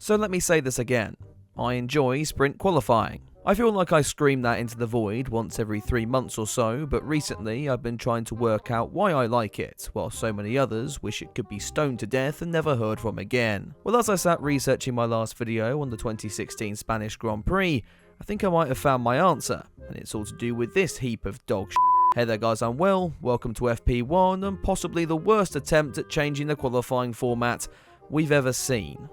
So let me say this again. I enjoy sprint qualifying. I feel like I scream that into the void once every 3 months or so, but recently I've been trying to work out why I like it, while so many others wish it could be stoned to death and never heard from again. Well, as I sat researching my last video on the 2016 Spanish Grand Prix, I think I might have found my answer, and it's all to do with this heap of dog shit. Hey there guys, I'm Will, welcome to FP1 and possibly the worst attempt at changing the qualifying format we've ever seen.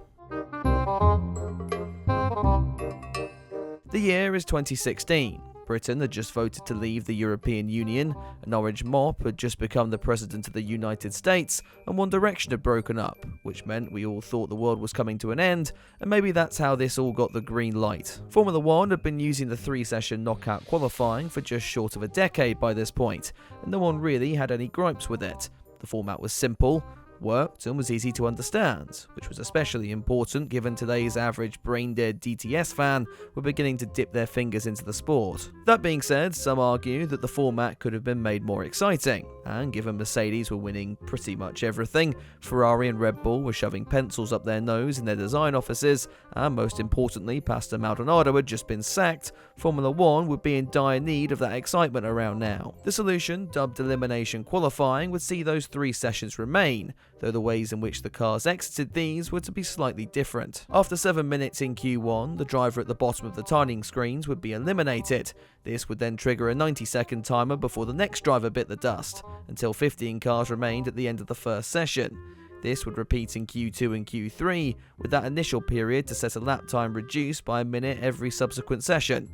The year is 2016. Britain had just voted to leave the European Union, an orange mop had just become the President of the United States, and One Direction had broken up, which meant we all thought the world was coming to an end, and maybe that's how this all got the green light. Formula 1 had been using the 3-session knockout qualifying for just short of a decade by this point, and no one really had any gripes with it. The format was simple, worked and was easy to understand, which was especially important given today's average brain-dead DTS fan were beginning to dip their fingers into the sport. That being said, some argue that the format could have been made more exciting, and given Mercedes were winning pretty much everything, Ferrari and Red Bull were shoving pencils up their nose in their design offices, and most importantly, Pastor Maldonado had just been sacked, Formula 1 would be in dire need of that excitement around now. The solution, dubbed Elimination qualifying, would see those 3 sessions remain, though the ways in which the cars exited these were to be slightly different. After 7 minutes in Q1, the driver at the bottom of the timing screens would be eliminated. This would then trigger a 90-second timer before the next driver bit the dust, until 15 cars remained at the end of the first session. This would repeat in Q2 and Q3, with that initial period to set a lap time reduced by a minute every subsequent session.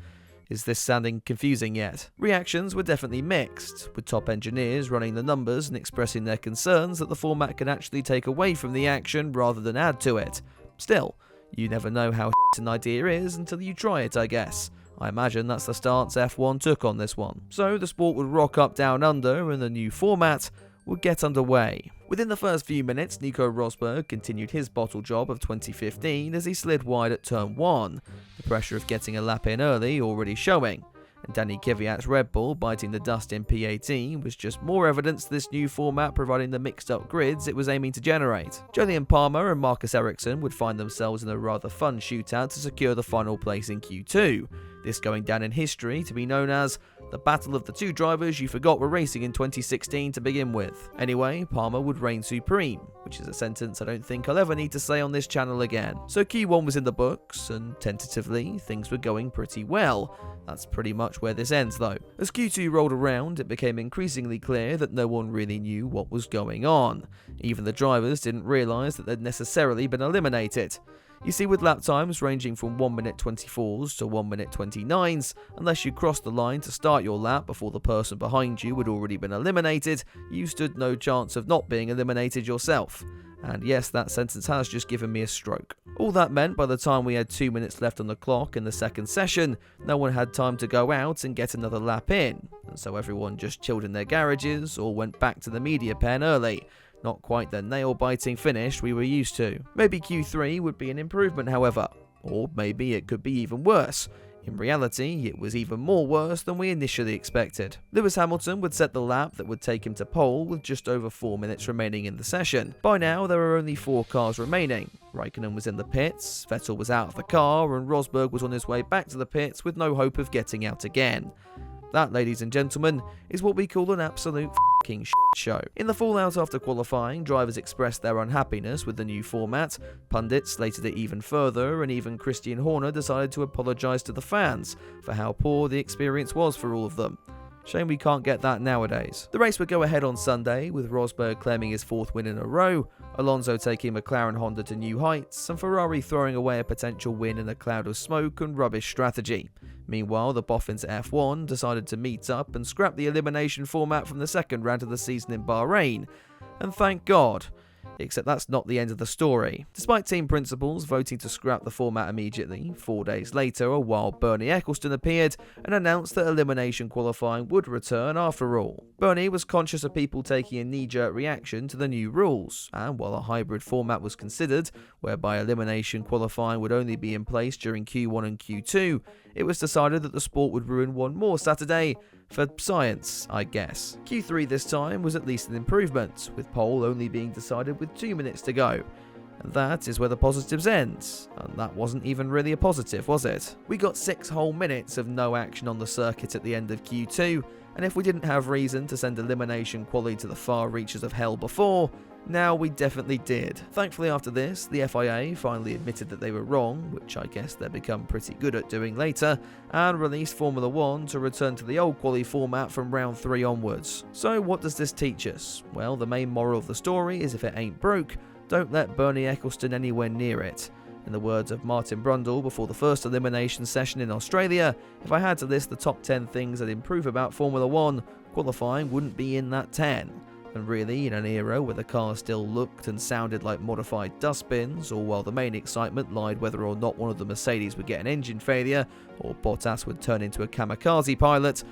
Is this sounding confusing yet? Reactions were definitely mixed, with top engineers running the numbers and expressing their concerns that the format could actually take away from the action rather than add to it. Still, you never know how an idea is until you try it, I guess. I imagine that's the stance F1 took on this one. So the sport would rock up down under and the new format would get underway. Within the first few minutes, Nico Rosberg continued his bottle job of 2015 as he slid wide at turn 1, the pressure of getting a lap in early already showing, and Danny Kvyat's Red Bull biting the dust in P18 was just more evidence to this new format providing the mixed up grids it was aiming to generate. Jolyon Palmer and Marcus Ericsson would find themselves in a rather fun shootout to secure the final place in Q2, this going down in history to be known as the battle of the 2 drivers you forgot were racing in 2016 to begin with. Anyway, Palmer would reign supreme, which is a sentence I don't think I'll ever need to say on this channel again. So Q1 was in the books, and tentatively, things were going pretty well. That's pretty much where this ends though. As Q2 rolled around, it became increasingly clear that no one really knew what was going on. Even the drivers didn't realise that they'd necessarily been eliminated. You see, with lap times ranging from 1 minute 24s to 1 minute 29s, unless you crossed the line to start your lap before the person behind you had already been eliminated, you stood no chance of not being eliminated yourself. And yes, that sentence has just given me a stroke. All that meant by the time we had 2 minutes left on the clock in the second session, no one had time to go out and get another lap in, and so everyone just chilled in their garages or went back to the media pen early. Not quite the nail-biting finish we were used to. Maybe Q3 would be an improvement, however, or maybe it could be even worse. In reality, it was even more worse than we initially expected. Lewis Hamilton would set the lap that would take him to pole with just over 4 minutes remaining in the session. By now, there were only 4 cars remaining. Raikkonen was in the pits, Vettel was out of the car, and Rosberg was on his way back to the pits with no hope of getting out again. That, ladies and gentlemen, is what we call an absolute f***ing shit show. In the fallout after qualifying, drivers expressed their unhappiness with the new format, pundits slated it even further, and even Christian Horner decided to apologise to the fans for how poor the experience was for all of them. Shame we can't get that nowadays. The race would go ahead on Sunday, with Rosberg claiming his 4th win in a row, Alonso taking McLaren Honda to new heights, and Ferrari throwing away a potential win in a cloud of smoke and rubbish strategy. Meanwhile, the boffins at F1 decided to meet up and scrap the elimination format from the second round of the season in Bahrain. And thank God. Except that's not the end of the story. Despite team principals voting to scrap the format immediately, 4 days later a wild Bernie Ecclestone appeared and announced that elimination qualifying would return after all. Bernie was conscious of people taking a knee-jerk reaction to the new rules, and while a hybrid format was considered, whereby elimination qualifying would only be in place during Q1 and Q2, it was decided that the sport would ruin one more Saturday, for science, I guess. Q3 this time was at least an improvement, with pole only being decided with 2 minutes to go. And that is where the positives end. And that wasn't even really a positive, was it? We got 6 whole minutes of no action on the circuit at the end of Q2, and if we didn't have reason to send elimination quali to the far reaches of hell before, now we definitely did. Thankfully after this, the FIA finally admitted that they were wrong, which I guess they've become pretty good at doing later, and released Formula 1 to return to the old quali format from round 3 onwards. So what does this teach us? Well, the main moral of the story is if it ain't broke, don't let Bernie Ecclestone anywhere near it. In the words of Martin Brundle before the first elimination session in Australia, if I had to list the top 10 things I'd improve about Formula 1, qualifying wouldn't be in that 10. And really, in an era where the cars still looked and sounded like modified dustbins, or while the main excitement lied whether or not one of the Mercedes would get an engine failure, or Bottas would turn into a kamikaze pilot,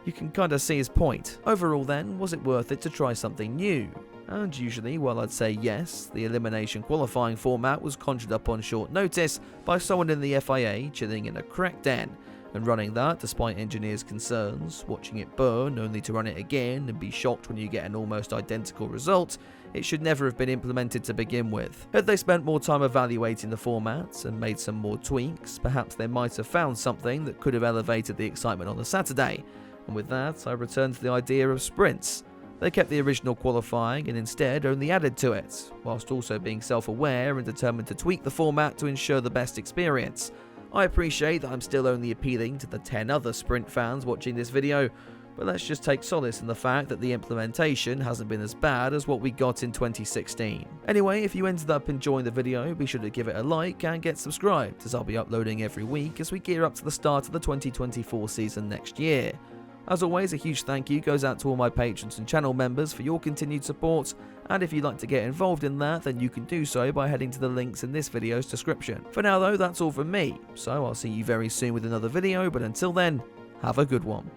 you can kinda see his point. Overall then, was it worth it to try something new? And usually, while I'd say yes, the elimination qualifying format was conjured up on short notice by someone in the FIA chilling in a crack den, and running that despite engineers' concerns, watching it burn only to run it again and be shocked when you get an almost identical result, it should never have been implemented to begin with. Had they spent more time evaluating the formats and made some more tweaks, perhaps they might have found something that could have elevated the excitement on the Saturday. And with that, I return to the idea of sprints. They kept the original qualifying and instead only added to it, whilst also being self-aware and determined to tweak the format to ensure the best experience. I appreciate that I'm still only appealing to the 10 other sprint fans watching this video, but let's just take solace in the fact that the implementation hasn't been as bad as what we got in 2016. Anyway, if you ended up enjoying the video, be sure to give it a like and get subscribed, as I'll be uploading every week as we gear up to the start of the 2024 season next year. As always, a huge thank you goes out to all my patrons and channel members for your continued support, and if you'd like to get involved in that, then you can do so by heading to the links in this video's description. For now though, that's all from me, so I'll see you very soon with another video, but until then, have a good one.